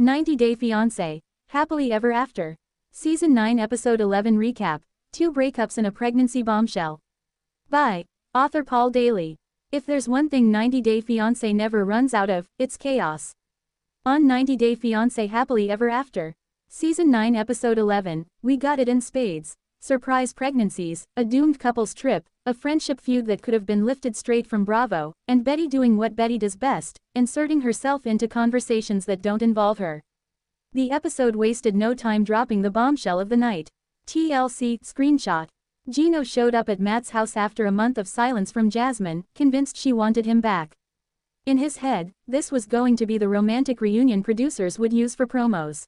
90 Day Fiancé, Happily Ever After. Season 9 Episode 11 Recap, 2 Breakups and a Pregnancy Bombshell. By author Paul Daly. If there's one thing 90 Day Fiancé never runs out of, it's chaos. On 90 Day Fiancé Happily Ever After. Season 9 Episode 11, we got it in spades. Surprise pregnancies, a doomed couple's trip, a friendship feud that could have been lifted straight from Bravo, and Betty doing what Betty does best, inserting herself into conversations that don't involve her. The episode wasted no time dropping the bombshell of the night. TLC screenshot. Gino showed up at Matt's house after a month of silence from Jasmine, convinced she wanted him back. In his head, this was going to be the romantic reunion producers would use for promos.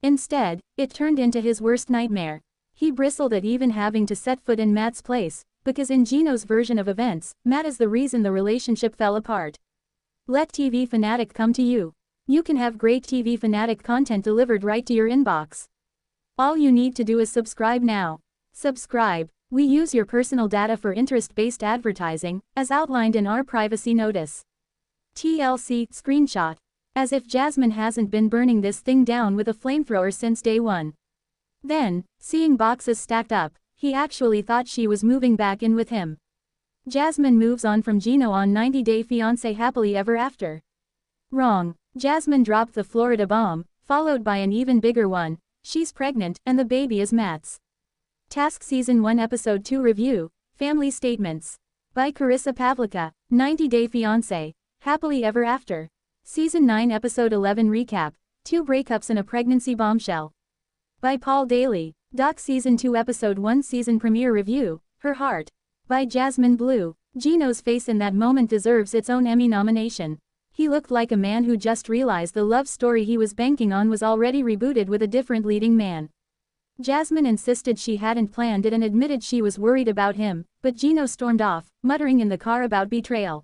Instead, it turned into his worst nightmare. He bristled at even having to set foot in Matt's place, because in Gino's version of events, Matt is the reason the relationship fell apart. Let TV Fanatic come to you. You can have great TV Fanatic content delivered right to your inbox. All you need to do is subscribe now. Subscribe. We use your personal data for interest-based advertising, as outlined in our privacy notice. TLC screenshot. As if Jasmine hasn't been burning this thing down with a flamethrower since day one. Then, seeing boxes stacked up, he actually thought she was moving back in with him. Jasmine moves on from Gino on 90 Day Fiancé Happily Ever After. Wrong. Jasmine dropped the Florida bomb, followed by an even bigger one. She's pregnant, and the baby is Matt's. Task Season 1 Episode 2 Review, Family Statements. By Carissa Pavlica, 90 Day Fiancé, Happily Ever After. Season 9 Episode 11 Recap, 2 Breakups and a Pregnancy Bombshell. By Paul Daly, Doc Season 2 Episode 1 Season Premiere Review, Her Heart. By Jasmine Blue. Gino's face in that moment deserves its own Emmy nomination. He looked like a man who just realized the love story he was banking on was already rebooted with a different leading man. Jasmine insisted she hadn't planned it and admitted she was worried about him, but Gino stormed off, muttering in the car about betrayal.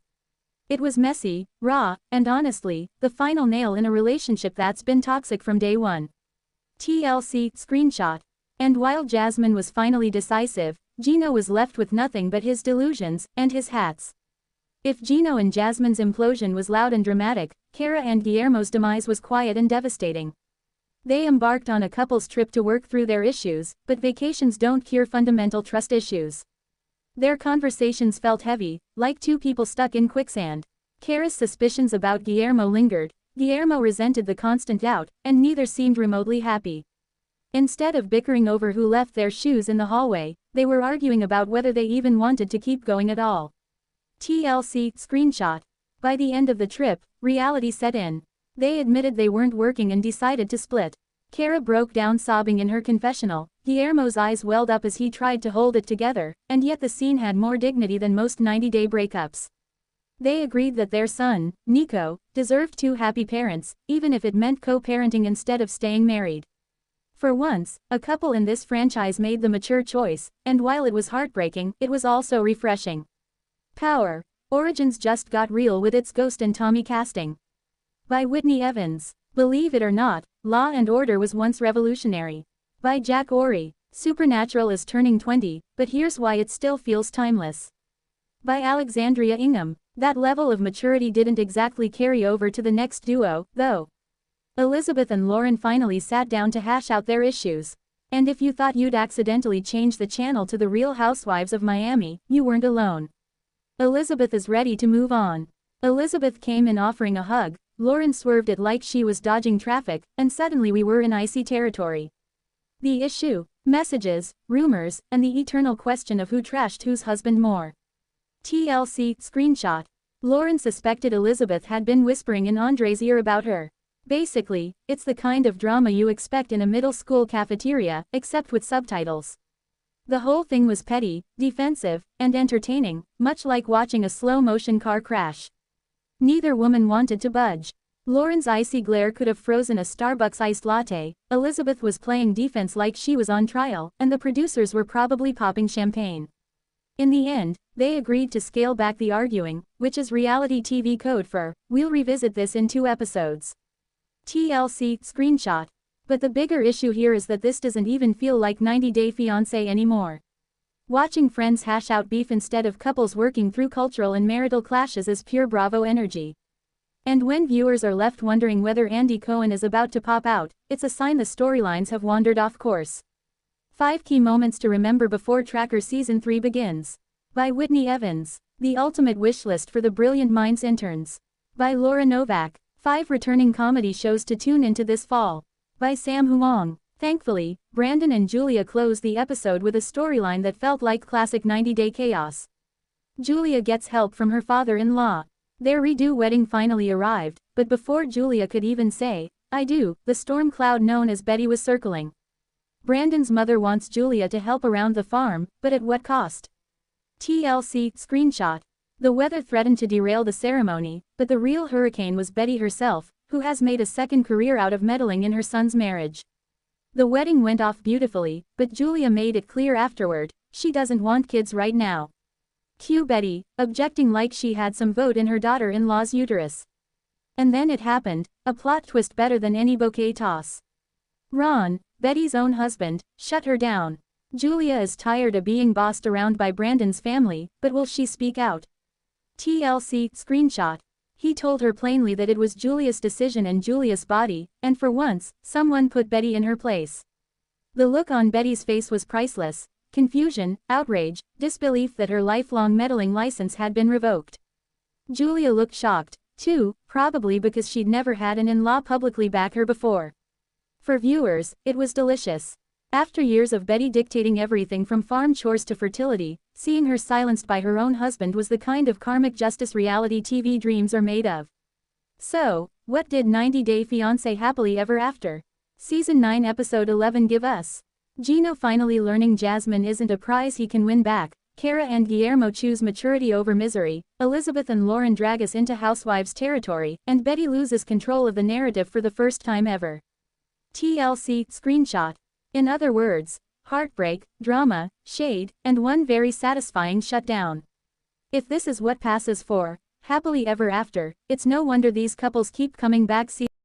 It was messy, raw, and honestly, the final nail in a relationship that's been toxic from day one. TLC screenshot. And while Jasmine was finally decisive, Gino was left with nothing but his delusions, and his hats. If Gino and Jasmine's implosion was loud and dramatic, Cara and Guillermo's demise was quiet and devastating. They embarked on a couple's trip to work through their issues, but vacations don't cure fundamental trust issues. Their conversations felt heavy, like two people stuck in quicksand. Cara's suspicions about Guillermo lingered, Guillermo resented the constant doubt, and neither seemed remotely happy. Instead of bickering over who left their shoes in the hallway, they were arguing about whether they even wanted to keep going at all. TLC screenshot. By the end of the trip, reality set in. They admitted they weren't working and decided to split. Cara broke down sobbing in her confessional, Guillermo's eyes welled up as he tried to hold it together, and yet the scene had more dignity than most 90-day breakups. They agreed that their son, Nico, deserved two happy parents, even if it meant co-parenting instead of staying married. For once, a couple in this franchise made the mature choice, and while it was heartbreaking, it was also refreshing. Power. Origins just got real with its Ghost and Tommy casting. By Whitney Evans. Believe it or not, Law and Order was once revolutionary. By Jack Ory. Supernatural is turning 20, but here's why it still feels timeless. By Alexandria Ingham. That level of maturity didn't exactly carry over to the next duo, though. Elizabeth and Lauren finally sat down to hash out their issues. And if you thought you'd accidentally change the channel to The Real Housewives of Miami, you weren't alone. Elizabeth is ready to move on. Elizabeth came in offering a hug, Lauren swerved it like she was dodging traffic, and suddenly we were in icy territory. The issue, messages, rumors, and the eternal question of who trashed whose husband more. TLC screenshot. Lauren suspected Elizabeth had been whispering in Andre's ear about her. Basically, it's the kind of drama you expect in a middle school cafeteria, except with subtitles. The whole thing was petty, defensive, and entertaining, much like watching a slow-motion car crash. Neither woman wanted to budge. Lauren's icy glare could have frozen a Starbucks iced latte, Elizabeth was playing defense like she was on trial, and the producers were probably popping champagne. In the end, they agreed to scale back the arguing, which is reality TV code for, we'll revisit this in 2 episodes. TLC screenshot. But the bigger issue here is that this doesn't even feel like 90 Day Fiancé anymore. Watching friends hash out beef instead of couples working through cultural and marital clashes is pure Bravo energy. And when viewers are left wondering whether Andy Cohen is about to pop out, it's a sign the storylines have wandered off course. 5 Key Moments to Remember Before Tracker Season 3 Begins. By Whitney Evans. The Ultimate Wishlist for the Brilliant Minds Interns. By Laura Novak. 5 Returning Comedy Shows to Tune into this fall. By Sam Huang. Thankfully, Brandon and Julia closed the episode with a storyline that felt like classic 90-day chaos. Julia gets help from her father-in-law. Their redo wedding finally arrived, but before Julia could even say, "I do," the storm cloud known as Betty was circling. Brandon's mother wants Julia to help around the farm, but at what cost? TLC screenshot. The weather threatened to derail the ceremony, but the real hurricane was Betty herself, who has made a second career out of meddling in her son's marriage. The wedding went off beautifully, but Julia made it clear afterward, she doesn't want kids right now. Cue Betty, objecting like she had some vote in her daughter-in-law's uterus. And then it happened, a plot twist better than any bouquet toss. Ron, Betty's own husband, shut her down. Julia is tired of being bossed around by Brandon's family, but will she speak out? TLC screenshot. He told her plainly that it was Julia's decision and Julia's body, and for once, someone put Betty in her place. The look on Betty's face was priceless. Confusion, outrage, disbelief that her lifelong meddling license had been revoked. Julia looked shocked, too, probably because she'd never had an in-law publicly back her before. For viewers, it was delicious. After years of Betty dictating everything from farm chores to fertility, seeing her silenced by her own husband was the kind of karmic justice reality TV dreams are made of. So, what did 90 Day Fiancé Happily Ever After? Season 9 Episode 11 give us? Gino finally learning Jasmine isn't a prize he can win back. Kara and Guillermo choose maturity over misery. Elizabeth and Lauren drag us into housewives territory, and Betty loses control of the narrative for the first time ever. TLC screenshot. In other words, heartbreak, drama, shade, and one very satisfying shutdown. If this is what passes for happily ever after, it's no wonder these couples keep coming back.